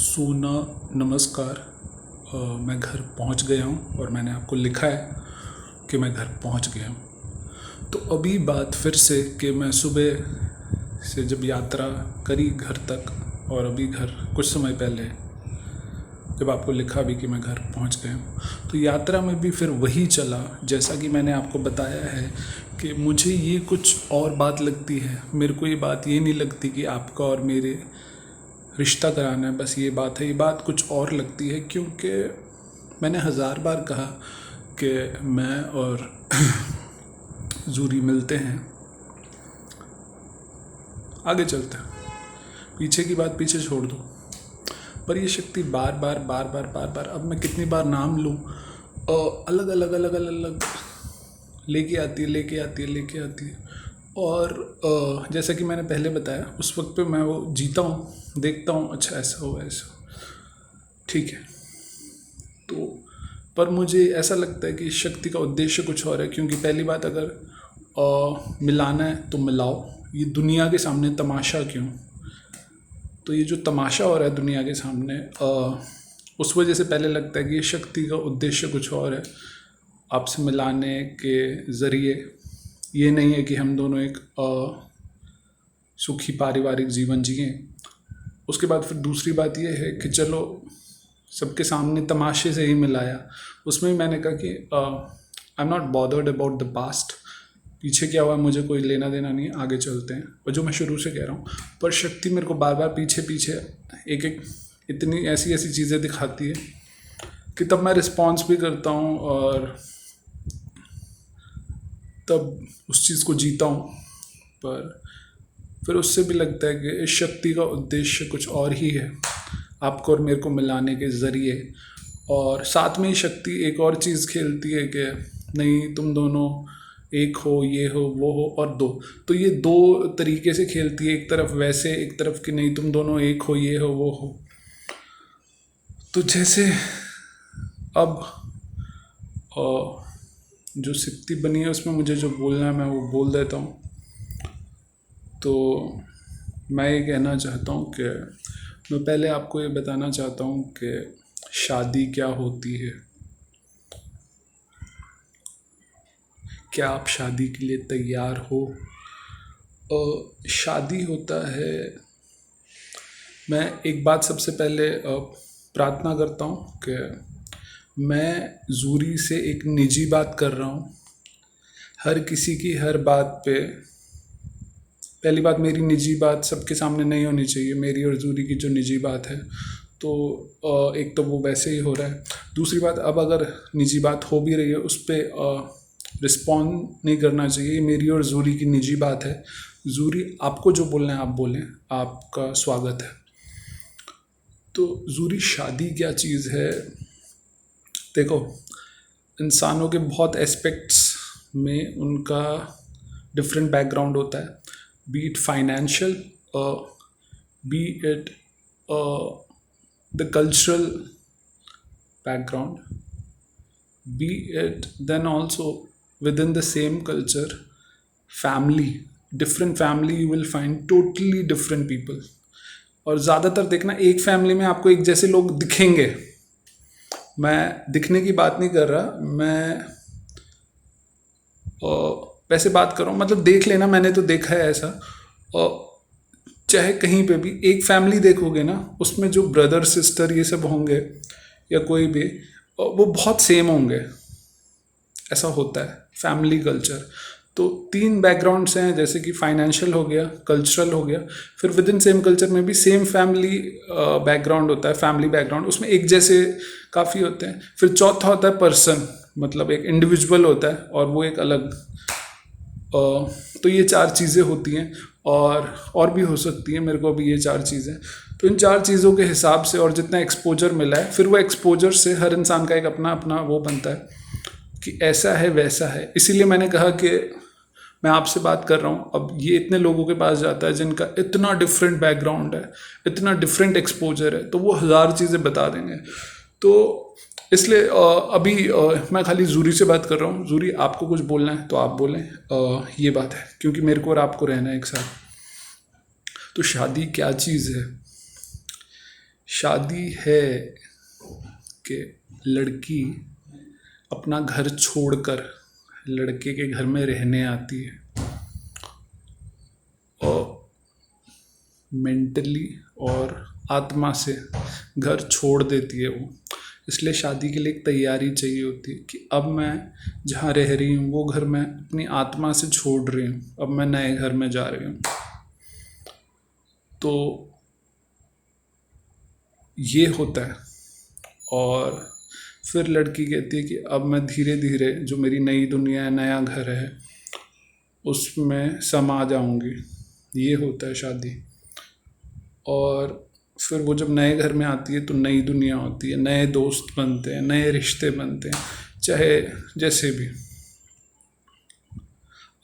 सोना नमस्कार। मैं घर पहुंच गया हूं और मैंने आपको लिखा है कि मैं घर पहुंच गया हूं। तो अभी बात फिर से कि मैं सुबह से जब यात्रा करी घर तक और अभी घर कुछ समय पहले जब आपको लिखा भी कि मैं घर पहुंच गया हूं, तो यात्रा में भी फिर वही चला जैसा कि मैंने आपको बताया है कि मुझे ये कुछ और बात लगती है। मेरे को ये बात ये नहीं लगती कि आपका और मेरे रिश्ता कराना है, बस ये बात है। ये बात कुछ और लगती है क्योंकि मैंने हज़ार बार कहा कि मैं और जूरी मिलते हैं, आगे चलते हैं, पीछे की बात पीछे छोड़ दो। पर ये शक्ति बार बार बार बार बार बार, अब मैं कितनी बार नाम लूँ, अलग अलग अलग अलग अलग लेके आती है लेके आती है लेके आती है। और जैसा कि मैंने पहले बताया, उस वक्त पे मैं वो जीता हूँ, देखता हूँ, अच्छा ऐसा हो ऐसा हो, ठीक है। तो पर मुझे ऐसा लगता है कि इस शक्ति का उद्देश्य कुछ और है, क्योंकि पहली बात, अगर मिलाना है तो मिलाओ। ये दुनिया के सामने तमाशा क्यों? तो ये जो तमाशा हो रहा है दुनिया के सामने, उस वजह से पहले लगता है कि ये शक्ति का उद्देश्य कुछ और है, आपसे मिलाने के ज़रिए। ये नहीं है कि हम दोनों एक सुखी पारिवारिक जीवन जिए। उसके बाद फिर दूसरी बात ये है कि चलो सबके सामने तमाशे से ही मिलाया। उसमें मैंने कहा कि I am not bothered about the past, पीछे क्या हुआ मुझे कोई लेना देना नहीं है, आगे चलते हैं। और जो मैं शुरू से कह रहा हूँ, पर शक्ति मेरे को बार बार पीछे पीछे एक एक इतनी ऐसी ऐसी चीज़ें दिखाती है कि तब मैं रिस्पॉन्स भी करता हूँ और तब उस चीज़ को जीता हूँ। पर फिर उससे भी लगता है कि इस शक्ति का उद्देश्य कुछ और ही है, आपको और मेरे को मिलाने के ज़रिए। और साथ में ही शक्ति एक और चीज़ खेलती है कि नहीं, तुम दोनों एक हो, ये हो वो हो और दो। तो ये दो तरीके से खेलती है, एक तरफ वैसे, एक तरफ कि नहीं तुम दोनों एक हो, ये हो वो हो। तो जैसे अब जो स्थिति बनी है उसमें मुझे जो बोलना है मैं वो बोल देता हूँ। तो मैं ये कहना चाहता हूँ कि मैं पहले आपको ये बताना चाहता हूँ कि शादी क्या होती है। क्या आप शादी के लिए तैयार हो? शादी होता है, मैं एक बात सबसे पहले प्रार्थना करता हूँ कि मैं जूरी से एक निजी बात कर रहा हूँ। हर किसी की हर बात पे, पहली बात, मेरी निजी बात सबके सामने नहीं होनी चाहिए। मेरी और जूरी की जो निजी बात है, तो एक तो वो वैसे ही हो रहा है। दूसरी बात, अब अगर निजी बात हो भी रही है उस पर रिस्पॉन्ड नहीं करना चाहिए। मेरी और जूरी की निजी बात है। जूरी, आपको जो बोलना है आप बोलें, आपका स्वागत है। तो जूरी, शादी क्या चीज़ है? देखो, इंसानों के बहुत एस्पेक्ट्स में उनका डिफरेंट बैकग्राउंड होता है, B it financial, B it the cultural background, be it then also within the same culture, family, different family you will find totally different people। और ज़्यादातर देखना, एक फैमिली में आपको एक जैसे लोग दिखेंगे। मैं दिखने की बात नहीं कर रहा, मैं वैसे बात कर रहा हूँ, मतलब देख लेना, मैंने तो देखा है ऐसा। चाहे कहीं पे भी एक फैमिली देखोगे ना, उसमें जो ब्रदर सिस्टर ये सब होंगे या कोई भी, वो बहुत सेम होंगे। ऐसा होता है फैमिली कल्चर। तो तीन बैकग्राउंड्स हैं, जैसे कि फाइनेंशियल हो गया, कल्चरल हो गया, फिर विद इन सेम कल्चर में भी सेम फैमिली बैकग्राउंड होता है, फैमिली बैकग्राउंड, उसमें एक जैसे काफ़ी होते हैं। फिर चौथा होता है पर्सन, मतलब एक इंडिविजुअल होता है और वो एक अलग। तो ये चार चीज़ें होती हैं और भी हो सकती हैं, मेरे को अभी ये चार चीज़ें। तो इन चार चीज़ों के हिसाब से और जितना एक्सपोजर मिला है, फिर वो एक्सपोजर से हर इंसान का एक अपना अपना वो बनता है कि ऐसा है वैसा है। इसीलिए मैंने कहा कि मैं आपसे बात कर रहा हूँ, अब ये इतने लोगों के पास जाता है जिनका इतना डिफरेंट बैकग्राउंड है, इतना डिफरेंट एक्सपोजर है, तो वो हज़ार चीज़ें बता देंगे। तो इसलिए अभी मैं खाली जूरी से बात कर रहा हूँ। जूरी, आपको कुछ बोलना है तो आप बोलें। ये बात है, क्योंकि मेरे को और आपको रहना है एक साथ। तो शादी क्या चीज़ है? शादी है कि लड़की अपना घर छोड़कर लड़के के घर में रहने आती है और मेंटली और आत्मा से घर छोड़ देती है वो। इसलिए शादी के लिए एक तैयारी चाहिए होती है कि अब मैं जहाँ रह रही हूँ वो घर मैं अपनी आत्मा से छोड़ रही हूँ, अब मैं नए घर में जा रही हूँ। तो ये होता है। और फिर लड़की कहती है कि अब मैं धीरे धीरे जो मेरी नई दुनिया है, नया घर है, उसमें समा जाऊंगी। ये होता है शादी। और फिर वो जब नए घर में आती है तो नई दुनिया होती है, नए दोस्त बनते हैं, नए रिश्ते बनते हैं, चाहे जैसे भी।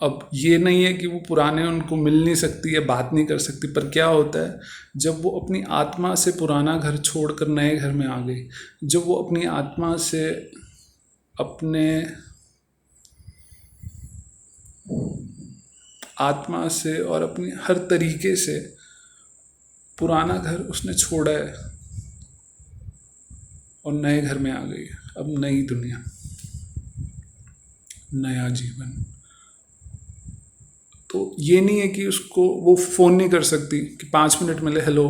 अब ये नहीं है कि वो पुराने उनको मिल नहीं सकती या बात नहीं कर सकती, पर क्या होता है जब वो अपनी आत्मा से पुराना घर छोड़कर नए घर में आ गई, जब वो अपनी आत्मा से अपने आत्मा से और अपनी हर तरीके से पुराना घर उसने छोड़ा है और नए घर में आ गई है। अब नई दुनिया, नया जीवन। तो ये नहीं है कि उसको वो फ़ोन नहीं कर सकती कि 5 मिनट मिले, हेलो,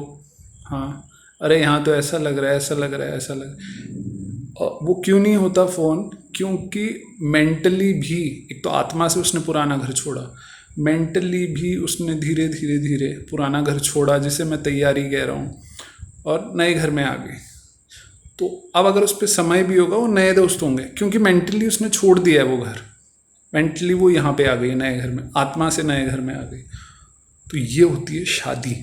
हाँ, अरे यहाँ तो ऐसा लग रहा है, ऐसा लग रहा है, ऐसा लग। और वो क्यों नहीं होता फ़ोन? क्योंकि मेंटली भी, एक तो आत्मा से उसने पुराना घर छोड़ा, मेंटली भी उसने धीरे धीरे धीरे पुराना घर छोड़ा, जिसे मैं तैयारी कह रहा हूँ, और नए घर में आ गई। तो अब अगर उस पर समय भी होगा, वो नए दोस्त होंगे, क्योंकि मेंटली उसने छोड़ दिया है वो घर। मेंटली वो यहाँ पे आ गई नए घर में, आत्मा से नए घर में आ गई। तो ये होती है शादी।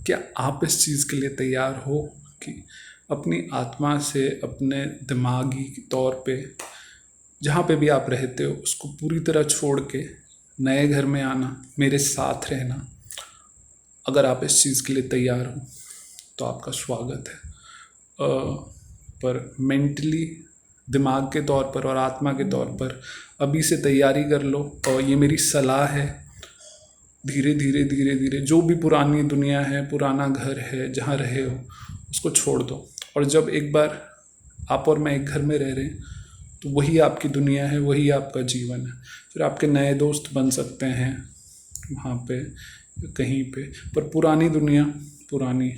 क्या आप इस चीज़ के लिए तैयार हो कि अपनी आत्मा से, अपने दिमागी तौर पे, जहाँ पे भी आप रहते हो, उसको पूरी तरह छोड़ के नए घर में आना, मेरे साथ रहना? अगर आप इस चीज़ के लिए तैयार हो तो आपका स्वागत है। पर मेंटली, दिमाग के तौर पर और आत्मा के तौर पर अभी से तैयारी कर लो। और ये मेरी सलाह है, धीरे धीरे धीरे धीरे जो भी पुरानी दुनिया है, पुराना घर है, जहाँ रहे हो, उसको छोड़ दो। और जब एक बार आप और मैं एक घर में रह रहे हैं, तो वही आपकी दुनिया है, वही आपका जीवन है। फिर आपके नए दोस्त बन सकते हैं वहाँ पे, कहीं पे, पर पुरानी दुनिया पुरानी,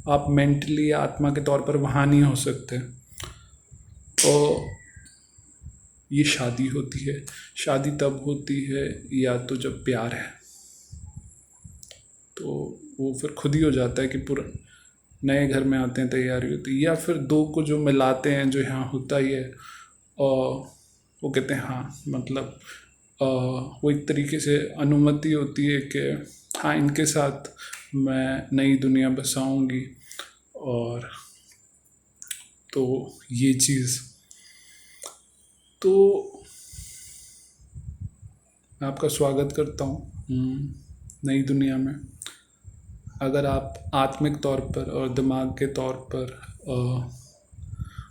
आप मेंटली या आत्मा के तौर पर वहाँ नहीं हो सकते। और ये शादी होती है। शादी तब होती है या तो जब प्यार है, तो वो फिर खुद ही हो जाता है कि पूरा नए घर में आते हैं, तैयारी होती है। या फिर दो को जो मिलाते हैं, जो यहाँ होता ही है, और वो कहते हैं हाँ, मतलब वो एक तरीके से अनुमति होती है कि हाँ, इनके साथ मैं नई दुनिया बसाऊंगी। और तो ये चीज़, तो मैं आपका स्वागत करता हूँ नई दुनिया में। अगर आप आत्मिक तौर पर और दिमाग के तौर पर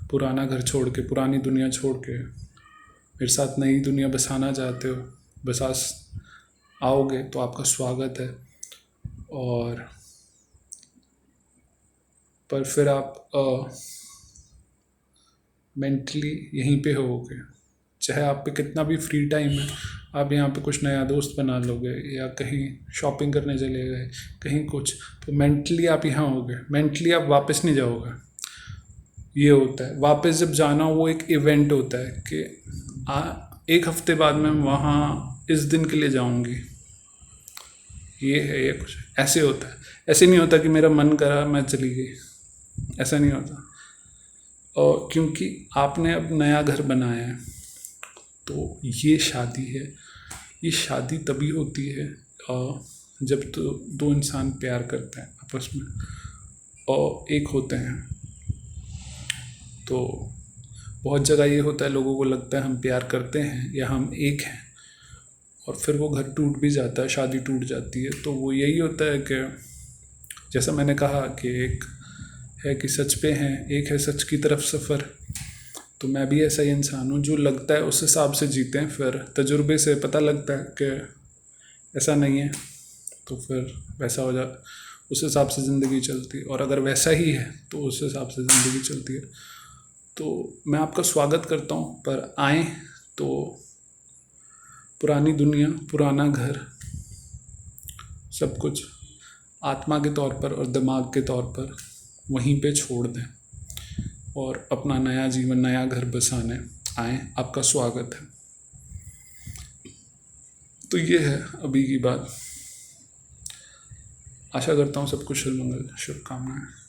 पुराना घर छोड़ के, पुरानी दुनिया छोड़ के मेरे साथ नई दुनिया बसाना चाहते हो, बसा आओगे तो आपका स्वागत है। और पर फिर आप मेंटली यहीं पे होगे, चाहे आप पे कितना भी फ्री टाइम है, आप यहाँ पे कुछ नया दोस्त बना लोगे या कहीं शॉपिंग करने चले गए, कहीं कुछ, तो मेंटली आप यहाँ होगे, मेंटली आप वापस नहीं जाओगे। ये होता है, वापस जब जाना वो एक इवेंट होता है कि एक हफ्ते बाद मैं वहाँ इस दिन के लिए जाऊँगी। ये है, ये कुछ ऐसे होता है। ऐसे नहीं होता कि मेरा मन करा मैं चली गई, ऐसा नहीं होता। और क्योंकि आपने अब नया घर बनाया है, तो ये शादी है। ये शादी तभी होती है जब तो दो इंसान प्यार करते हैं आपस में और एक होते हैं। तो बहुत जगह ये होता है, लोगों को लगता है हम प्यार करते हैं या हम एक हैं, और फिर वो घर टूट भी जाता है, शादी टूट जाती है। तो वो यही होता है कि जैसा मैंने कहा कि एक है कि सच पे हैं, एक है सच की तरफ सफ़र। तो मैं भी ऐसा ही इंसान हूँ, जो लगता है उस हिसाब से जीते हैं। फिर तजुर्बे से पता लगता है कि ऐसा नहीं है। तो फिर वैसा हो जा, उस हिसाब से ज़िंदगी चलती है, और अगर वैसा ही है तो उस हिसाब से ज़िंदगी चलती है। तो मैं आपका स्वागत करता हूँ, पर आएँ तो पुरानी दुनिया, पुराना घर, सब कुछ आत्मा के तौर पर और दिमाग के तौर पर वहीं पे छोड़ दें और अपना नया जीवन, नया घर बसाने आएँ। आपका स्वागत है। तो ये है अभी की बात। आशा करता हूँ सब कुछ शुभ मंगल, शुभकामनाएं।